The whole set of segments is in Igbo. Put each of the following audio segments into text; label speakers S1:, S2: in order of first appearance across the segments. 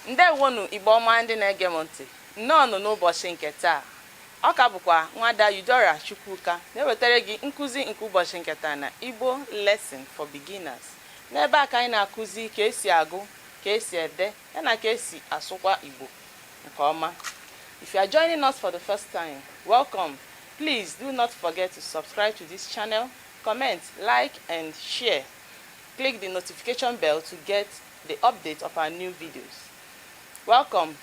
S1: Ndewonu Igbo ọma ndị na-ege m ntị. Nnọọ n'ụbọchị nke taa. Ọ ka bụkwa Nwada Eudora Chukwuka na-ewetara gị nkụzi nke ụbọchị nke taa na Igbo lesson for beginners. N'ebe a ka anyị na-akụzi ka esi agụ, ka esi ede, yana ka esi asụkwa Igbo nke ọma. If you are joining us for the first time, welcome. Please do not forget to subscribe to this channel, comment, like, and share. Click the notification bell to get the update of our new videos. Welcome.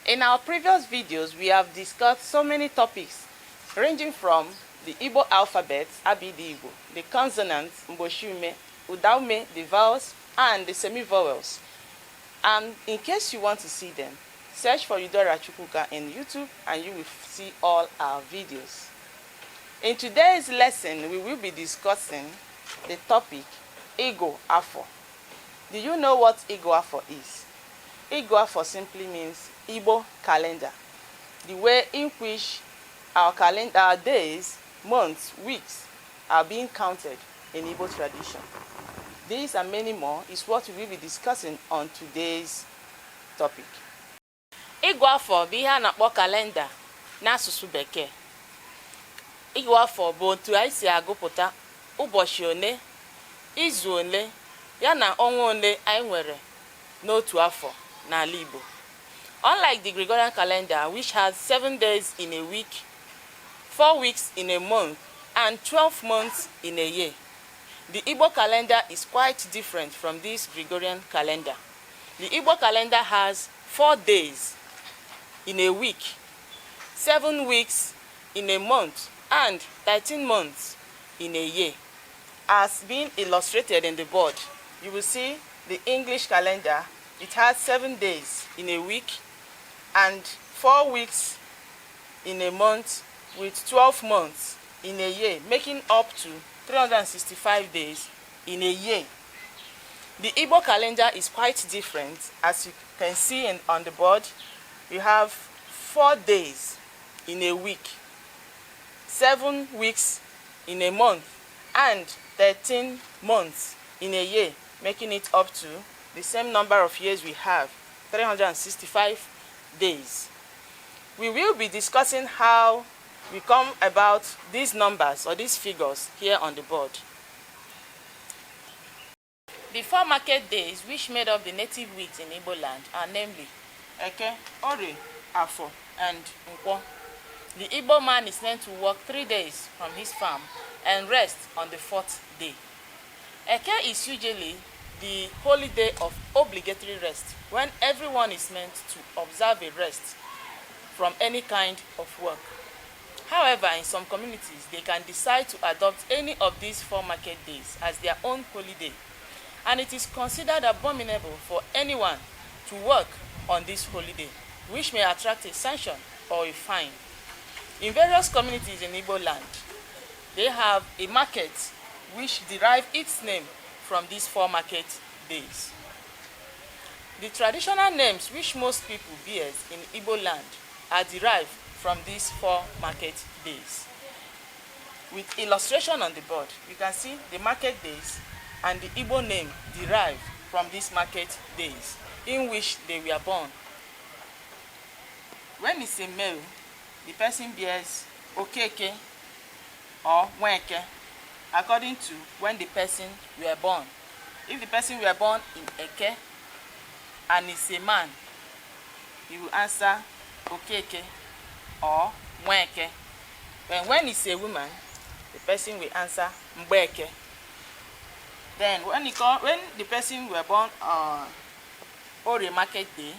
S1: In our previous videos, we have discussed so many topics ranging from the Igbo alphabet, Abidi Igbo, the consonants, Mboshume, Udaume, the vowels, and the semi-vowels. And in case you want to see them, search for Eudora Chukwuka in YouTube and you will see all our videos. In today's lesson, we will be discussing the topic Igbo Afọ. Do you know what Igbo Afọ is? Igbo Afọ simply means Igbo calendar, the way in which our calendar, our days, months, weeks are being counted in Igbo tradition. These and many more is what we will be discussing on today's topic. Igbo Afọ bụ ihe a na-akpọ kalenda n'asụsụ Bekee. Igbo Afọ bụ otu anyị si agụpụta ụbọchị one, izu one, yana ọnwa one anyị nwere n'otu afọ n'ala Igbo. Unlike the Gregorian calendar, which has 7 days in a week, 4 weeks in a month, and 12 months in a year, the Igbo calendar is quite different from this Gregorian calendar. The Igbo calendar has 4 days in a week, 7 weeks in a month, and 13 months in a year. As being illustrated in the board, you will see the English calendar. It has 7 days in a week and 4 weeks in a month with 12 months in a year, making up to 365 days in a year. The Igbo calendar is quite different. As you can see on the board, you have 4 days in a week, 7 weeks in a month, and 13 months in a year, making it up to the same number of years we have, 365 days. We will be discussing how we come about these numbers or these figures here on the board. The 4 market days which made up the native weeks in Igbo land are namely Eke, Ori, Afo, and Nkwo. The Igbo man is meant to work 3 days from his farm and rest on the 4th day. Eke is usually the holiday of obligatory rest, when everyone is meant to observe a rest from any kind of work. However, in some communities, they can decide to adopt any of these 4 market days as their own holiday, and it is considered abominable for anyone to work on this holiday, which may attract a sanction or a fine. In various communities in Igbo land, they have a market which derive its name from these 4 market days. The traditional names which most people bear in Igbo land are derived from these 4 market days. With illustration on the board, you can see the market days and the Igbo name derived from these market days in which they were born. When it's a male, the person bears Okeke or Nweke according to when the person were born. If the person were born in Eke and is a man, he will answer Okeke or Nweke. When it's a woman, the person will answer Mbeke. Then when the person were born on Ori market day,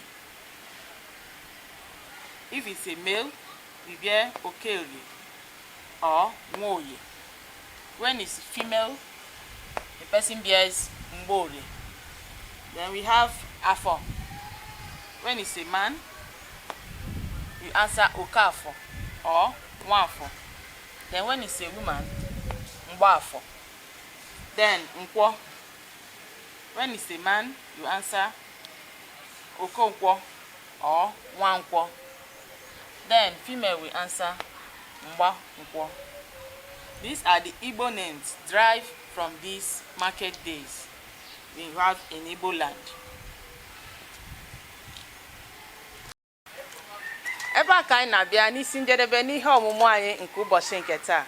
S1: if it's a male, we bear Okeoye or Nwoye. When it's female, the person bears Mbore. Then we have Afo. When it's a man, you answer Okafo or Nwafo. Then when it's a woman, Mgbafo. Then Nkwo. When it's a man, you answer Okonkwo or Nwankwo. Then female will answer Mgba Nkwo. These are the Igbo names derived from these market days we have in Igbo land. ebe a ka anyị na-abịa n'isi njedebe n'ihe ọmụmụ anyị nke ụbọchị nke taa.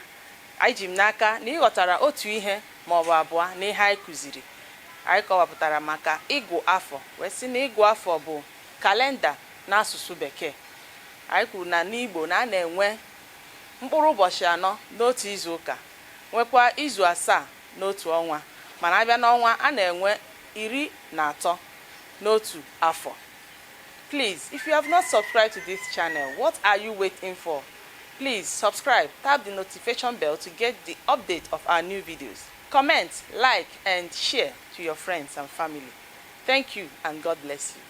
S1: Anyị ji m n'aka na ịghọtara otu ihe ma ọ bụ abụọ n'ihe anyị kụziri. Anyị kọwapụtara maka ịgụ afọ, wee sị na ịgụ afọ bụ kalenda n'asụsụ Bekee. Anyị kwuru na n'Igbo na a na-enwe mkpụrụ ụbọchị 4 n'otu izu ụka, nwekwa izu 7 n'otu ọnwa, mana abịa n'ọnwa a na-enwe 13 n'otu afọ. Please, if you have not subscribed to this channel, what are you waiting for? Please subscribe, tap the notification bell to get the update of our new videos. Comment, like, and share to your friends and family. Thank you, and God bless you.